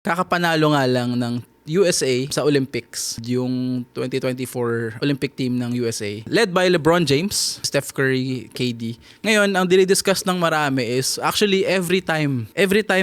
Kakapanalo nga lang ng USA sa Olympics, yung 2024 Olympic team ng USA, led by LeBron James, Steph Curry, KD. Ngayon, ang dinidiscuss ng marami is actually every time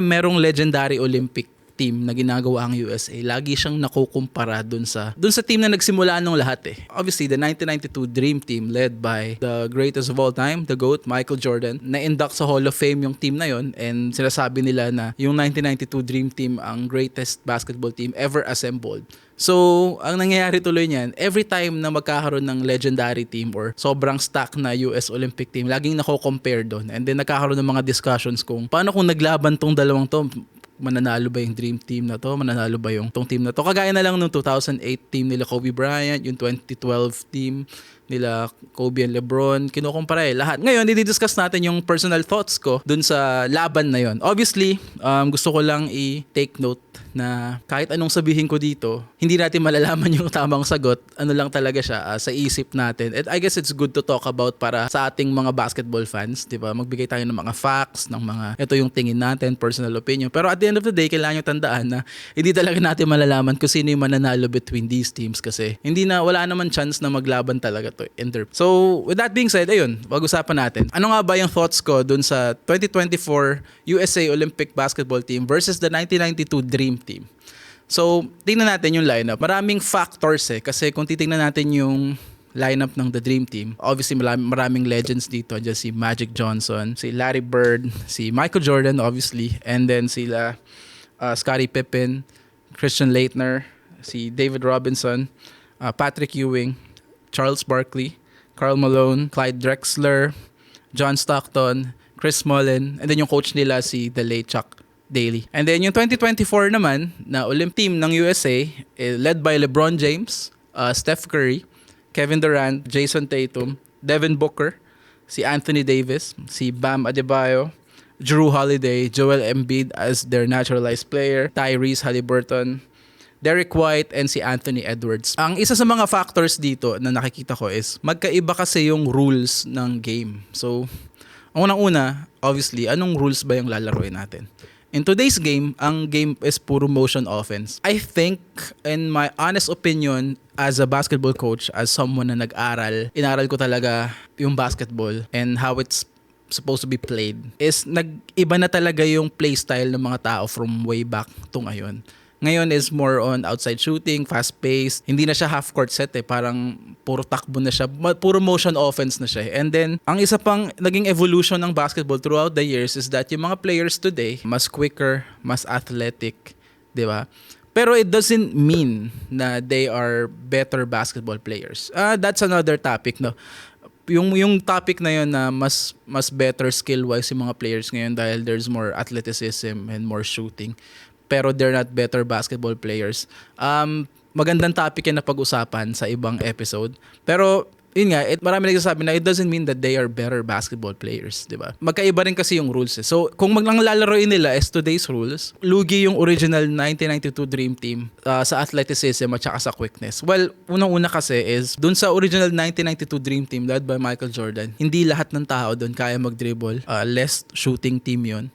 merong legendary Olympic team na ginagawa ang USA, lagi siyang nakukumpara dun sa team na nagsimula nung lahat eh. Obviously, the 1992 Dream Team led by the greatest of all time, the GOAT, Michael Jordan, na-induct sa Hall of Fame yung team na yon, and sinasabi nila na yung 1992 Dream Team ang greatest basketball team ever assembled. So, ang nangyayari tuloy niyan, every time na magkakaroon ng legendary team or sobrang stack na US Olympic team, laging nako-compare doon. And then nagkakaroon ng mga discussions kung paano kung naglaban tong dalawang to, mananalo ba yung Dream Team na to? Mananalo ba yung tong team na to? Kagaya na lang nung 2008 team nila Kobe Bryant, yung 2012 team nila Kobe and LeBron, kinukumpara lahat. Ngayon, i-discuss natin yung personal thoughts ko dun sa laban na yon. Obviously, gusto ko lang i-take note na kahit anong sabihin ko dito, hindi natin malalaman yung tamang sagot. Ano lang talaga siya sa isip natin. And I guess it's good to talk about para sa ating mga basketball fans, di ba? Magbigay tayo ng mga facts, ng mga ito yung tingin natin, personal opinion. Pero at the end of the day, kailangan nyo tandaan na hindi talaga natin malalaman kung sino yung mananalo between these teams kasi wala naman chance na maglaban talaga to. So, with that being said, ayun, pag-usapan natin. Ano nga ba yung thoughts ko dun sa 2024 USA Olympic basketball team versus the 1992 Dream Team? So, tingnan natin yung lineup. Maraming factors kasi kung titingnan natin yung lineup ng the Dream Team, obviously maraming legends dito. Diyan si Magic Johnson, si Larry Bird, si Michael Jordan obviously, and then sila Scottie Pippen, Christian Laettner, si David Robinson, Patrick Ewing, Charles Barkley, Karl Malone, Clyde Drexler, John Stockton, Chris Mullin, and then yung coach nila si the late Chuck Daly. And then yung 2024 naman na Olympic team ng USA, led by LeBron James, Steph Curry, Kevin Durant, Jason Tatum, Devin Booker, si Anthony Davis, si Bam Adebayo, Jrue Holiday, Joel Embiid as their naturalized player, Tyrese Haliburton, Derek White, and si Anthony Edwards. Ang isa sa mga factors dito na nakikita ko is magkaiba kasi yung rules ng game. So, ang unang-una, obviously, anong rules ba yung lalaroin natin? In today's game, ang game is puro motion offense. I think, in my honest opinion, as a basketball coach, as someone na inaral ko talaga yung basketball and how it's supposed to be played, is nag-iba na talaga yung play style ng mga tao from way back to ngayon. Ngayon is more on outside shooting, fast-paced. Hindi na siya half-court set parang puro takbo na siya. Puro motion offense na siya. And then, ang isa pang naging evolution ng basketball throughout the years is that yung mga players today, mas quicker, mas athletic, di ba? Pero it doesn't mean na they are better basketball players. That's another topic, no? Yung topic na yun na mas better skill-wise yung mga players ngayon dahil there's more athleticism and more shooting. Pero they're not better basketball players. Magandang topic yan na pag-usapan sa ibang episode. Pero yun nga, marami nagsasabi na it doesn't mean that they are better basketball players, di ba? Magkaiba rin kasi yung rules. So, kung maglalaroin nila is today's rules, lugi yung original 1992 Dream Team sa athleticism at saka sa quickness. Well, unang-una kasi is, dun sa original 1992 Dream Team led by Michael Jordan, hindi lahat ng tao dun kaya mag-dribble. Less shooting team yun,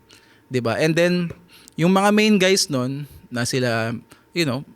di ba? And then, yung mga main guys nun, na sila,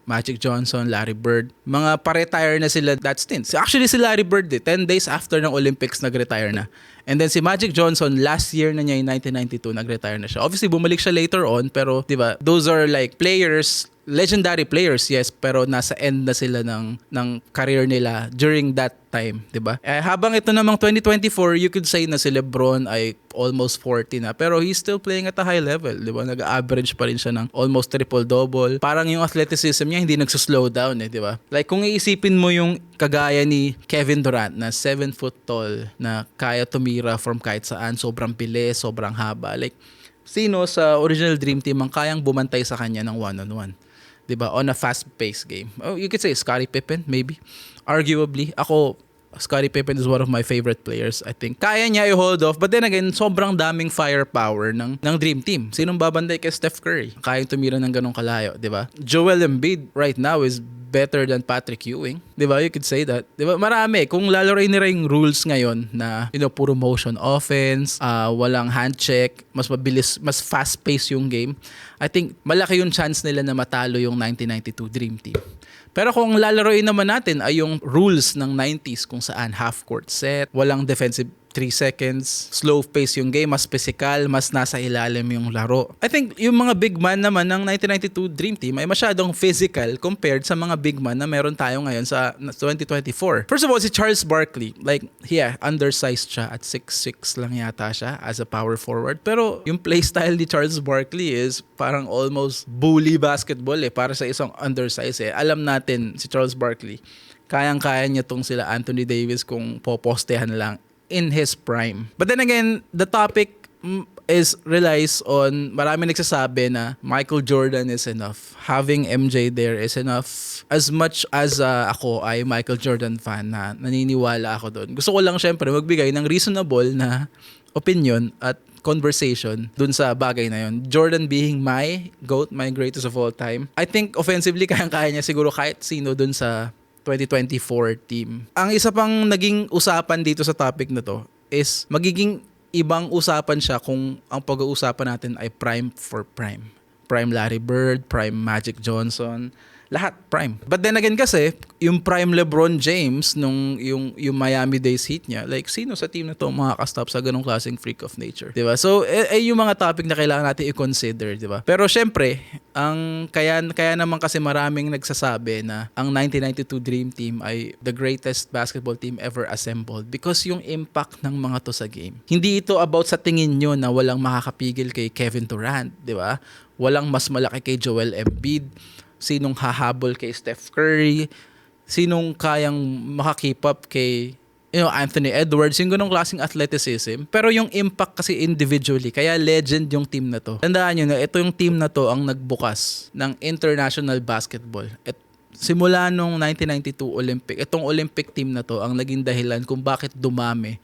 Magic Johnson, Larry Bird, mga pa-retire na sila that stint. Actually, si Larry Bird, 10 days after ng Olympics, nag-retire na. And then si Magic Johnson, last year na niya, in 1992, nag-retire na siya. Obviously, bumalik siya later on, pero, di ba, those are like players, legendary players, yes, pero nasa end na sila ng career nila during that time, di ba? Habang ito namang 2024, you could say na si LeBron ay almost 40 na, pero he's still playing at a high level, di ba? Nag-average pa rin siya ng almost triple-double. Parang yung athleticism niya hindi nagsuslow down, di ba? Like kung iisipin mo yung kagaya ni Kevin Durant na 7 foot tall na kaya tumira from kahit saan, sobrang bilis, sobrang haba. Like, sino sa original Dream Team ang kayang bumantay sa kanya ng one-on-one? Diba? On a fast-paced game. Oh, you could say Scottie Pippen, maybe. Arguably, Scottie Pippen is one of my favorite players, I think. Kaya niya i-hold off, but then again, sobrang daming firepower ng Dream Team. Sinong babanday kay Steph Curry? Kayang tumira ng ganong kalayo, diba? Joel Embiid right now is better than Patrick Ewing. Diba? You could say that. Diba? Marami. Kung lalaroin nila yung rules ngayon na, puro motion offense, walang hand check, mas mabilis, mas fast-paced yung game, I think malaki yung chance nila na matalo yung 1992 Dream Team. Pero kung lalaroin naman natin ay yung rules ng 90s kung saan half-court set, walang defensive 3 seconds, slow pace yung game, mas physical, mas nasa ilalim yung laro. I think yung mga big man naman ng 1992 Dream Team ay masyadong physical compared sa mga big man na meron tayo ngayon sa 2024. First of all, si Charles Barkley, undersized siya at 6'6 lang yata siya as a power forward. Pero yung playstyle ni Charles Barkley is parang almost bully basketball para sa isang undersized Alam natin si Charles Barkley, kayang-kaya niya tong sila Anthony Davis kung popostehan lang in his prime. But then again, the topic relies on, marami nagsasabi na Michael Jordan is enough. Having MJ there is enough. As much as ako ay Michael Jordan fan na naniniwala ako doon. Gusto ko lang syempre magbigay ng reasonable na opinion at conversation dun sa bagay na yun. Jordan being my GOAT, my greatest of all time. I think offensively kayang-kaya niya siguro kahit sino dun sa 2024 team. Ang isa pang naging usapan dito sa topic na to is magiging ibang usapan siya kung ang pag-uusapan natin ay prime for prime. Prime Larry Bird, prime Magic Johnson, lahat prime. But then again kasi, yung prime LeBron James nung yung Miami Days Heat niya, sino sa team na to makaka-stop sa ganong klaseng freak of nature, 'di ba? So yung mga topic na kailangan natin i-consider, 'di ba? Pero syempre, ang kaya naman kasi maraming nagsasabi na ang 1992 Dream Team ay the greatest basketball team ever assembled because yung impact ng mga to sa game. Hindi ito about sa tingin nyo na walang makakapigil kay Kevin Durant, 'di ba? Walang mas malaki kay Joel Embiid, sinong hahabol kay Steph Curry, sinong kayang makakip up kay Anthony Edwards, yung ganong klaseng athleticism. Pero yung impact kasi individually, kaya legend yung team na to. Tandaan nyo na ito yung team na to ang nagbukas ng international basketball. At simula nung 1992 Olympic, itong Olympic team na to ang naging dahilan kung bakit dumami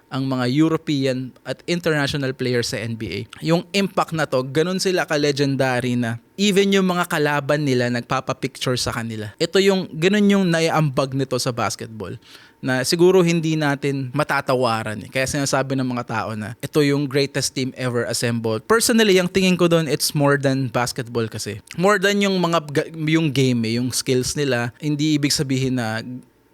ang mga European at international players sa NBA. Yung impact na to, ganun sila ka-legendary na even yung mga kalaban nila nagpapapicture sa kanila. Ito ganun yung naiambag nito sa basketball na siguro hindi natin matatawaran. Kaya sinasabi ng mga tao na ito yung greatest team ever assembled. Personally, yung tingin ko doon, it's more than basketball kasi. More than yung game, yung skills nila. Hindi ibig sabihin na,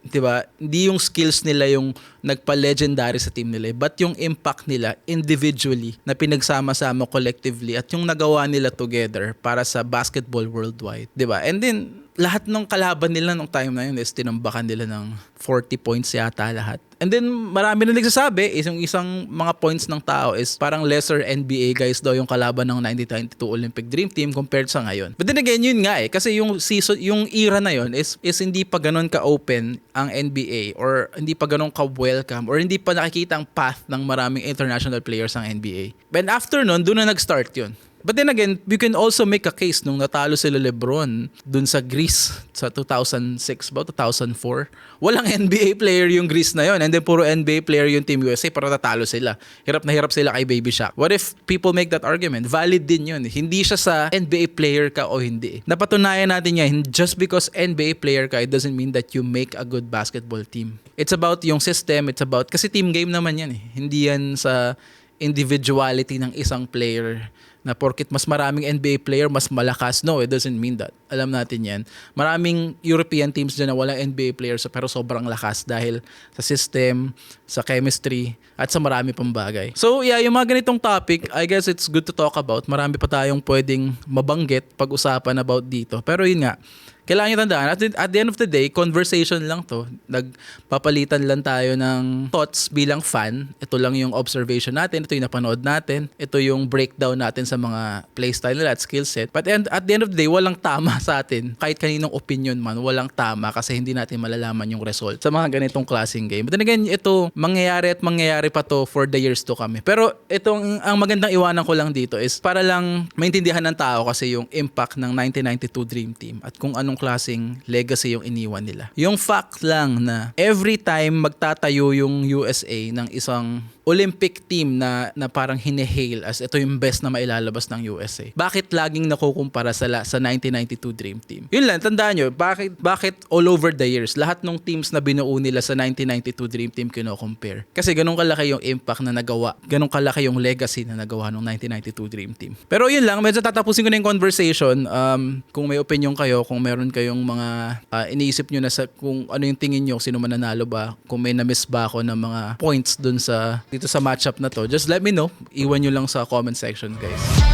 diba, hindi yung skills nila yung nagpa-legendary sa team nila, but yung impact nila individually na pinagsama-sama collectively at yung nagawa nila together para sa basketball worldwide, diba? And then lahat ng kalaban nila nung time na yun is tinambakan nila ng 40 points yata lahat. And then marami na nagsasabi is yung isang mga points ng tao is parang lesser NBA guys daw yung kalaban ng 1992 Olympic Dream Team compared sa ngayon. But then again, yun nga kasi yung season, yung era na yun is hindi pa ganun ka-open ang NBA or hindi pa ganun ka-welcome or hindi pa nakikita ang path ng maraming international players ng NBA. And after nun, doon na nag-start yun. But then again, you can also make a case nung natalo sila LeBron dun sa Greece sa 2006 ba, 2004. Walang NBA player yung Greece na yon, and then puro NBA player yung Team USA para tatalo sila. Hirap na hirap sila kay Baby Shaq. What if people make that argument? Valid din yun. Hindi siya sa NBA player ka o hindi. Napatunayan natin yan, just because NBA player ka, it doesn't mean that you make a good basketball team. It's about yung system, it's about, kasi team game naman yan Hindi yan sa individuality ng isang player na porket mas maraming NBA player, mas malakas. No, it doesn't mean that. Alam natin yan. Maraming European teams dyan na walang NBA players pero sobrang lakas dahil sa system, sa chemistry, at sa marami pang bagay. So yeah, yung mga ganitong topic, I guess it's good to talk about. Marami pa tayong pwedeng mabanggit pag-usapan about dito. Pero yun nga, kailangan nyo tandaan, at the end of the day, conversation lang to. Nagpapalitan lang tayo ng thoughts bilang fan. Ito lang yung observation natin, ito yung napanood natin, ito yung breakdown natin sa mga playstyle nila at skill set. But at the end of the day, walang tama sa atin. Kahit kaninong opinion man, walang tama kasi hindi natin malalaman yung result sa mga ganitong klaseng game. But then again, ito, mangyayari pa to for the years to come. Pero ang magandang iwanan ko lang dito is para lang maintindihan ng tao kasi yung impact ng 1992 Dream Team at kung anong klaseng legacy yung iniwan nila. Yung fact lang na every time magtatayo yung USA ng isang Olympic team na parang hine-hail as ito yung best na mailalabas ng USA. Bakit laging nakukumpara sa 1992 Dream Team? Yun lang, tandaan nyo, bakit all over the years, lahat ng teams na binuo nila sa 1992 Dream Team kino-compare. Kasi ganun kalaki yung impact na nagawa, ganun kalaki yung legacy na nagawa ng 1992 Dream Team. Pero yun lang, medyo tatapusin ko na yung conversation. Kung may opinion kayo, kung meron kayong mga iniisip nyo na kung ano yung tingin nyo, sino mananalo ba, kung may na-miss ba ako ng mga points dun dito sa matchup na to, just let me know. Iwan nyo lang sa comment section, guys.